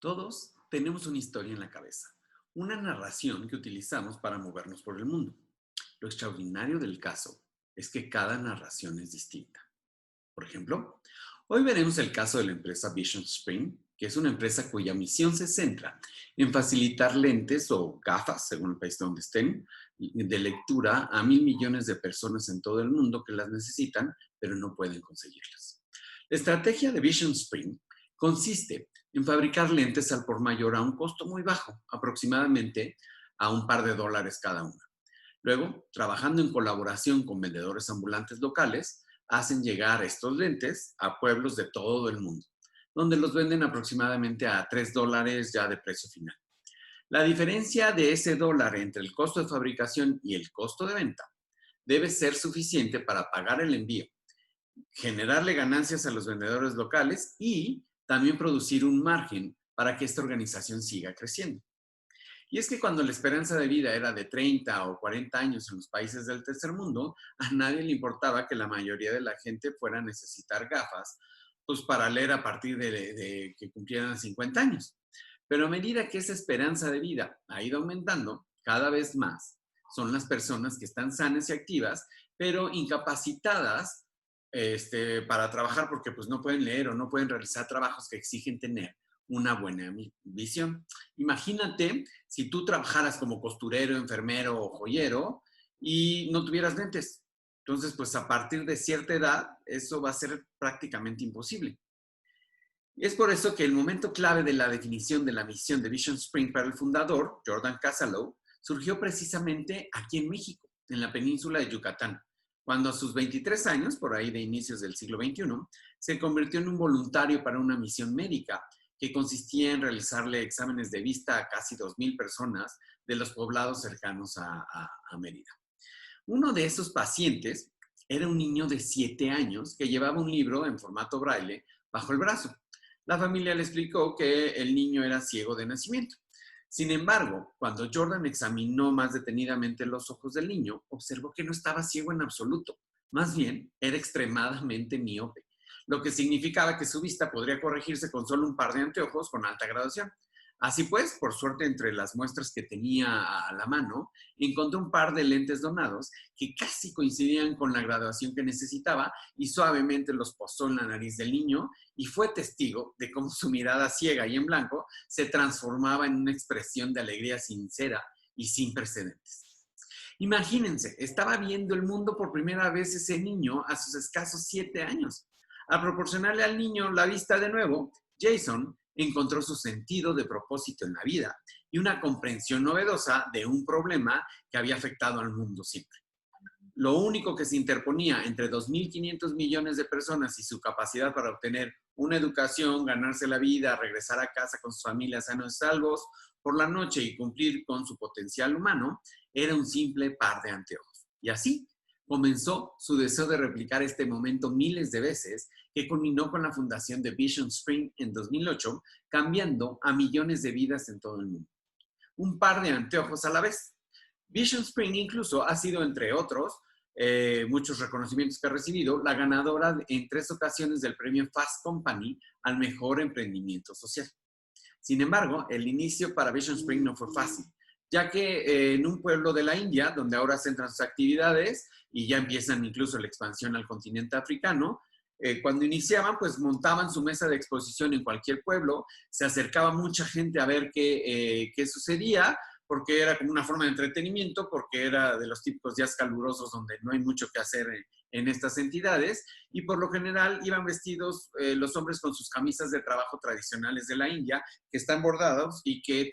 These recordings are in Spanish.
Todos tenemos una historia en la cabeza, una narración que utilizamos para movernos por el mundo. Lo extraordinario del caso es que cada narración es distinta. Por ejemplo, hoy veremos el caso de la empresa Vision Spring, que es una empresa cuya misión se centra en facilitar lentes o gafas, según el país donde estén, de lectura a 1.000 millones de personas en todo el mundo que las necesitan, pero no pueden conseguirlas. La estrategia de Vision Spring consiste en fabricar lentes al por mayor a un costo muy bajo, aproximadamente a un par de dólares cada una. Luego, trabajando en colaboración con vendedores ambulantes locales, hacen llegar estos lentes a pueblos de todo el mundo, donde los venden aproximadamente a 3 dólares ya de precio final. La diferencia de ese dólar entre el costo de fabricación y el costo de venta debe ser suficiente para pagar el envío, generarle ganancias a los vendedores locales y también producir un margen para que esta organización siga creciendo. Y es que cuando la esperanza de vida era de 30 o 40 años en los países del tercer mundo, a nadie le importaba que la mayoría de la gente fuera a necesitar gafas, pues para leer a partir de que cumplieran 50 años. Pero a medida que esa esperanza de vida ha ido aumentando, cada vez más son las personas que están sanas y activas, pero incapacitadas para trabajar porque pues no pueden leer o no pueden realizar trabajos que exigen tener una buena visión. Imagínate si tú trabajaras como costurero, enfermero o joyero y no tuvieras lentes. Entonces, pues a partir de cierta edad, eso va a ser prácticamente imposible. Y es por eso que el momento clave de la definición de la misión de Vision Spring para el fundador, Jordan Casalow, surgió precisamente aquí en México, en la península de Yucatán, cuando a sus 23 años, por ahí de inicios del siglo XXI, se convirtió en un voluntario para una misión médica que consistía en realizarle exámenes de vista a casi 2,000 personas de los poblados cercanos a Mérida. Uno de esos pacientes era un niño de 7 años que llevaba un libro en formato braille bajo el brazo. La familia le explicó que el niño era ciego de nacimiento. Sin embargo, cuando Jordan examinó más detenidamente los ojos del niño, observó que no estaba ciego en absoluto. Más bien, era extremadamente miope, lo que significaba que su vista podría corregirse con solo un par de anteojos con alta graduación. Así pues, por suerte, entre las muestras que tenía a la mano, encontró un par de lentes donados que casi coincidían con la graduación que necesitaba y suavemente los posó en la nariz del niño y fue testigo de cómo su mirada ciega y en blanco se transformaba en una expresión de alegría sincera y sin precedentes. Imagínense, estaba viendo el mundo por primera vez ese niño a sus escasos 7 años. Al proporcionarle al niño la vista de nuevo, Jason encontró su sentido de propósito en la vida y una comprensión novedosa de un problema que había afectado al mundo siempre. Lo único que se interponía entre 2.500 millones de personas y su capacidad para obtener una educación, ganarse la vida, regresar a casa con sus familias sanos y salvos por la noche y cumplir con su potencial humano, era un simple par de anteojos. Y así comenzó su deseo de replicar este momento miles de veces, que culminó con la fundación de Vision Spring en 2008, cambiando a millones de vidas en todo el mundo. Un par de anteojos a la vez. Vision Spring incluso ha sido, entre otros, muchos reconocimientos que ha recibido, la ganadora en 3 ocasiones del premio Fast Company al mejor emprendimiento social. Sin embargo, el inicio para Vision Spring no fue fácil, ya que en un pueblo de la India, donde ahora centran sus actividades y ya empiezan incluso la expansión al continente africano, cuando iniciaban, pues montaban su mesa de exposición en cualquier pueblo, se acercaba mucha gente a ver qué sucedía, porque era como una forma de entretenimiento, porque era de los típicos días calurosos donde no hay mucho que hacer en estas entidades, y por lo general iban vestidos los hombres con sus camisas de trabajo tradicionales de la India, que están bordados y que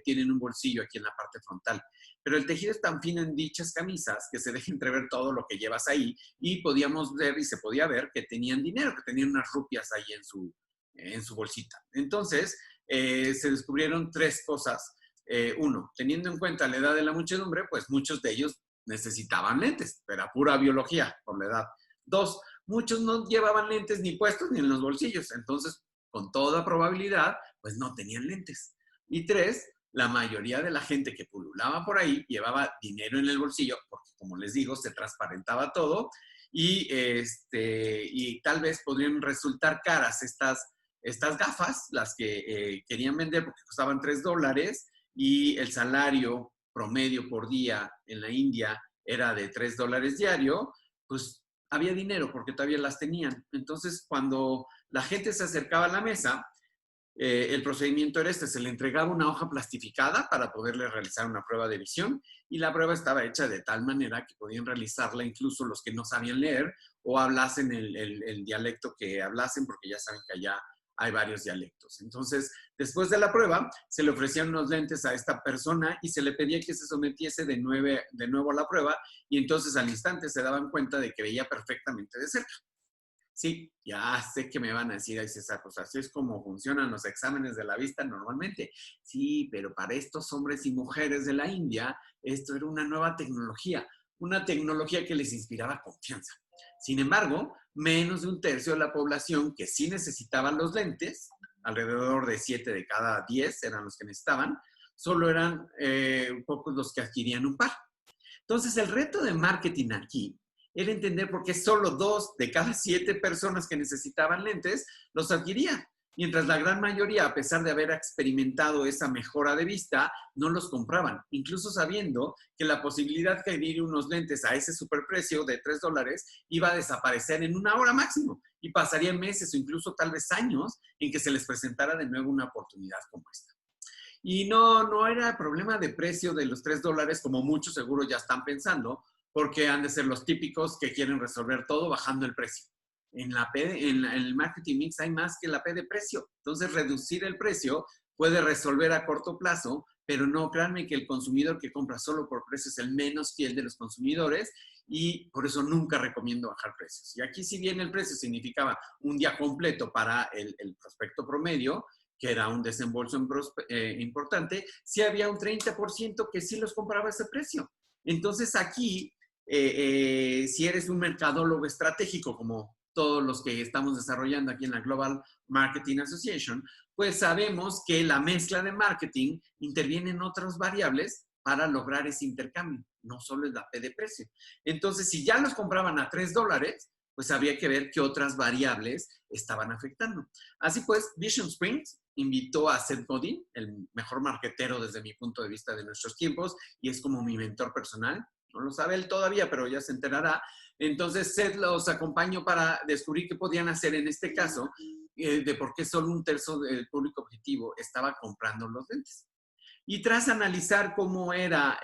tienen un bolsillo aquí en la parte frontal. Pero el tejido es tan fino en dichas camisas que se deja entrever todo lo que llevas ahí y podíamos ver y se podía ver que tenían dinero, que tenían unas rupias ahí en su bolsita. Entonces, se descubrieron 3 cosas. Uno, teniendo en cuenta la edad de la muchedumbre, pues muchos de ellos necesitaban lentes, era pura biología por la edad. Dos, muchos no llevaban lentes ni puestos ni en los bolsillos, entonces con toda probabilidad, pues no tenían lentes. Y tres, la mayoría de la gente que pululaba por ahí llevaba dinero en el bolsillo, porque como les digo, se transparentaba todo y tal vez podrían resultar caras estas gafas, las que querían vender porque costaban $3 y el salario promedio por día en la India era de $3 diario, pues había dinero porque todavía las tenían. Entonces, cuando la gente se acercaba a la mesa, el procedimiento era este: se le entregaba una hoja plastificada para poderle realizar una prueba de visión, y la prueba estaba hecha de tal manera que podían realizarla incluso los que no sabían leer o hablasen el dialecto que hablasen, porque ya saben que allá hay varios dialectos. Entonces, después de la prueba, se le ofrecían unos lentes a esta persona y se le pedía que se sometiese de nuevo a la prueba, y entonces al instante se daban cuenta de que veía perfectamente de cerca. Sí, ya sé que me van a decir, ay César, pues así es como funcionan los exámenes de la vista normalmente. Sí, pero para estos hombres y mujeres de la India, esto era una tecnología que les inspiraba confianza. Sin embargo, menos de un tercio de la población que sí necesitaban los lentes, alrededor de 7 de cada 10 eran los que necesitaban, solo eran pocos los que adquirían un par. Entonces, el reto de marketing aquí era entender por qué solo 2 de cada 7 personas que necesitaban lentes los adquirían, mientras la gran mayoría, a pesar de haber experimentado esa mejora de vista, no los compraban, incluso sabiendo que la posibilidad de adquirir unos lentes a ese superprecio de $3 iba a desaparecer en una hora máximo, y pasarían meses o incluso tal vez años en que se les presentara de nuevo una oportunidad como esta. Y no era problema de precio de los $3, como muchos seguro ya están pensando, porque han de ser los típicos que quieren resolver todo bajando el precio. En el marketing mix hay más que la P de precio. Entonces, reducir el precio puede resolver a corto plazo, pero no, créanme que el consumidor que compra solo por precio es el menos fiel de los consumidores, y por eso nunca recomiendo bajar precios. Y aquí, si bien el precio significaba un día completo para el prospecto promedio, que era un desembolso importante, sí había un 30% que sí los compraba a ese precio. Entonces aquí, si eres un mercadólogo estratégico, como todos los que estamos desarrollando aquí en la Global Marketing Association, pues sabemos que la mezcla de marketing interviene en otras variables para lograr ese intercambio, no solo es la P de precio. Entonces, si ya los compraban a $3, pues había que ver qué otras variables estaban afectando. Así pues, Vision Springs invitó a Seth Godin, el mejor marketero desde mi punto de vista de nuestros tiempos, y es como mi mentor personal. No lo sabe él todavía, pero ya se enterará. Entonces, Seth los acompañó para descubrir qué podían hacer en este caso, de por qué solo un tercio del público objetivo estaba comprando los lentes. Y tras analizar cómo era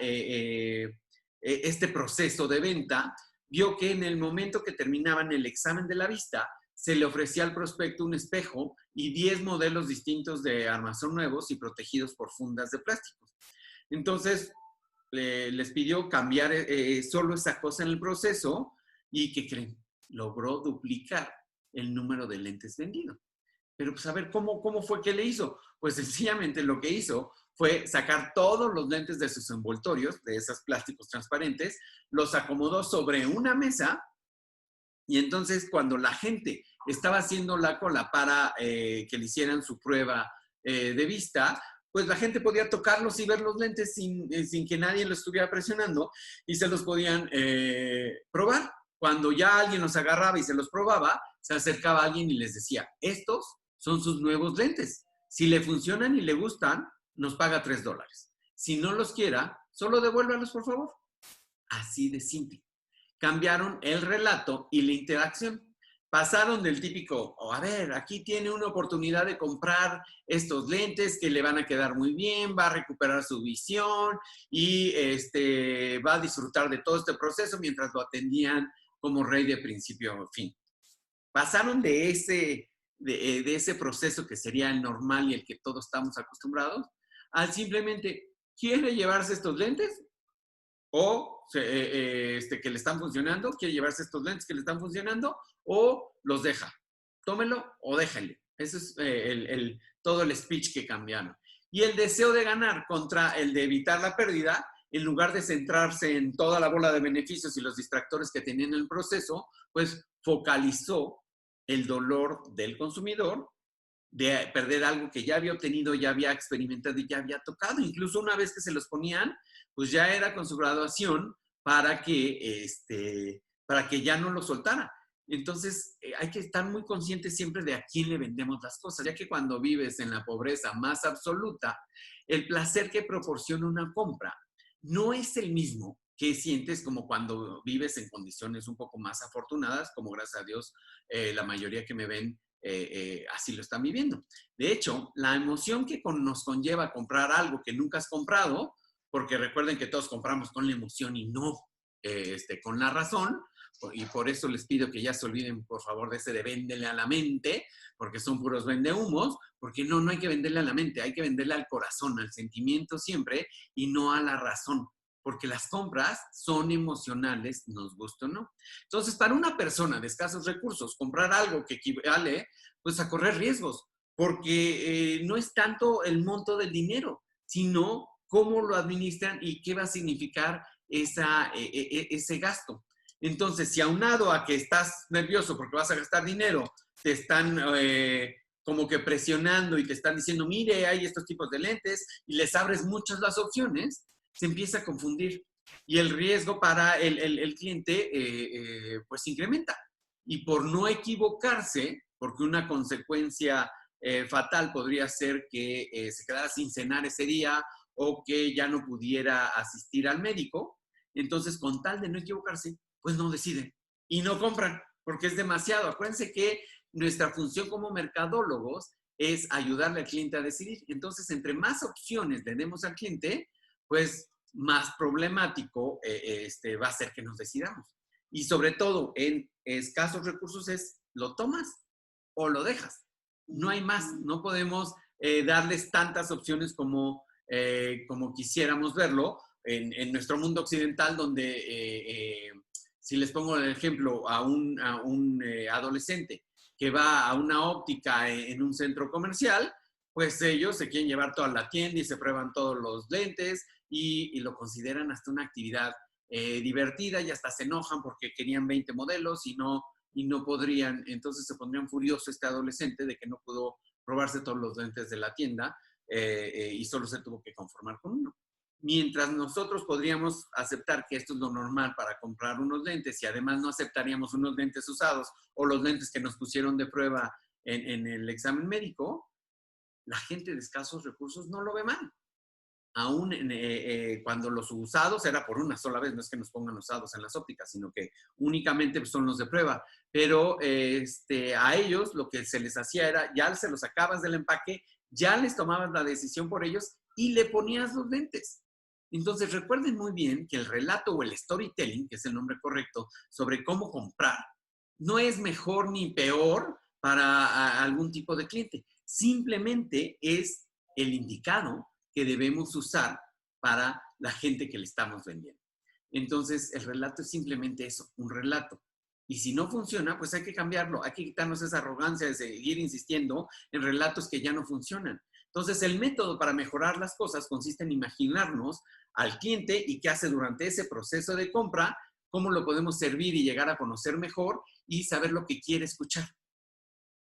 este proceso de venta, vio que en el momento que terminaban el examen de la vista, se le ofrecía al prospecto un espejo y 10 modelos distintos de armazón nuevos y protegidos por fundas de plástico. Entonces, les pidió cambiar solo esa cosa en el proceso, y ¿qué creen? Logró duplicar el número de lentes vendidos. Pero pues a ver, ¿cómo fue que le hizo? Pues sencillamente lo que hizo fue sacar todos los lentes de sus envoltorios, de esos plásticos transparentes, los acomodó sobre una mesa, y entonces cuando la gente estaba haciendo la cola para que le hicieran su prueba de vista, pues la gente podía tocarlos y ver los lentes sin que nadie los estuviera presionando, y se los podían probar. Cuando ya alguien los agarraba y se los probaba, se acercaba a alguien y les decía: estos son sus nuevos lentes. Si le funcionan y le gustan, nos paga $3. Si no los quiera, solo devuélvalos, por favor. Así de simple. Cambiaron el relato y la interacción. Pasaron del típico, a ver, aquí tiene una oportunidad de comprar estos lentes que le van a quedar muy bien, va a recuperar su visión y va a disfrutar de todo este proceso, mientras lo atendían como rey de principio a fin. Pasaron de ese proceso que sería el normal y el que todos estamos acostumbrados, al simplemente: ¿quiere llevarse estos lentes? O que le están funcionando, quiere llevarse estos lentes que le están funcionando, o los deja. Tómelo o déjale. Ese es todo el speech que cambiaron. Y el deseo de ganar contra el de evitar la pérdida, en lugar de centrarse en toda la bola de beneficios y los distractores que tenían en el proceso, pues focalizó el dolor del consumidor de perder algo que ya había obtenido, ya había experimentado y ya había tocado. Incluso una vez que se los ponían, pues ya era con su graduación para que ya no lo soltara. Entonces, hay que estar muy conscientes siempre de a quién le vendemos las cosas, ya que cuando vives en la pobreza más absoluta, el placer que proporciona una compra no es el mismo que sientes como cuando vives en condiciones un poco más afortunadas, como gracias a Dios la mayoría que me ven así lo están viviendo. De hecho, la emoción que nos conlleva comprar algo que nunca has comprado, porque recuerden que todos compramos con la emoción y no con la razón, y por eso les pido que ya se olviden, por favor, de ese de véndele a la mente, porque son puros vendehumos, porque no hay que venderle a la mente, hay que venderle al corazón, al sentimiento siempre, y no a la razón, porque las compras son emocionales, nos gusta o no. Entonces, para una persona de escasos recursos, comprar algo que equivale, pues a correr riesgos, porque no es tanto el monto del dinero, sino cómo lo administran y qué va a significar ese gasto. Entonces, si aunado a que estás nervioso porque vas a gastar dinero, te están como que presionando y te están diciendo, mire, hay estos tipos de lentes, y les abres muchas las opciones, se empieza a confundir. Y el riesgo para el cliente, pues incrementa. Y por no equivocarse, porque una consecuencia fatal podría ser que se quedara sin cenar ese día o que ya no pudiera asistir al médico, entonces con tal de no equivocarse, pues no deciden y no compran porque es demasiado. Acuérdense que nuestra función como mercadólogos es ayudarle al cliente a decidir. Entonces, entre más opciones le demos al cliente, pues más problemático va a ser que nos decidamos. Y sobre todo en escasos recursos es, ¿lo tomas o lo dejas? No hay más, no podemos darles tantas opciones como quisiéramos verlo en nuestro mundo occidental, donde si les pongo el ejemplo a un adolescente que va a una óptica en un centro comercial, pues ellos se quieren llevar toda la tienda y se prueban todos los lentes y lo consideran hasta una actividad divertida y hasta se enojan porque querían 20 modelos y no podrían, entonces se pondrían furioso este adolescente de que no pudo probarse todos los lentes de la tienda y solo se tuvo que conformar con uno. Mientras nosotros podríamos aceptar que esto es lo normal para comprar unos lentes y además no aceptaríamos unos lentes usados o los lentes que nos pusieron de prueba en el examen médico, la gente de escasos recursos no lo ve mal. Aún cuando los usados era por una sola vez, no es que nos pongan usados en las ópticas, sino que únicamente son los de prueba. Pero a ellos lo que se les hacía era, ya se los sacabas del empaque, ya les tomabas la decisión por ellos y le ponías los lentes. Entonces recuerden muy bien que el relato o el storytelling, que es el nombre correcto, sobre cómo comprar, no es mejor ni peor para algún tipo de cliente. Simplemente es el indicado que debemos usar para la gente que le estamos vendiendo. Entonces, el relato es simplemente eso, un relato. Y si no funciona, pues hay que cambiarlo, hay que quitarnos esa arrogancia de seguir insistiendo en relatos que ya no funcionan. Entonces, el método para mejorar las cosas consiste en imaginarnos al cliente y qué hace durante ese proceso de compra, cómo lo podemos servir y llegar a conocer mejor y saber lo que quiere escuchar.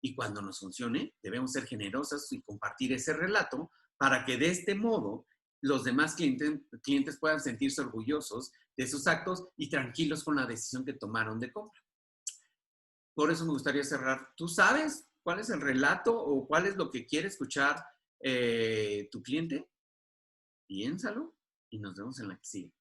Y cuando nos funcione, debemos ser generosos y compartir ese relato para que de este modo los demás clientes puedan sentirse orgullosos de sus actos y tranquilos con la decisión que tomaron de compra. Por eso me gustaría cerrar. ¿Tú sabes cuál es el relato o cuál es lo que quiere escuchar tu cliente? Piénsalo y nos vemos en la que sigue.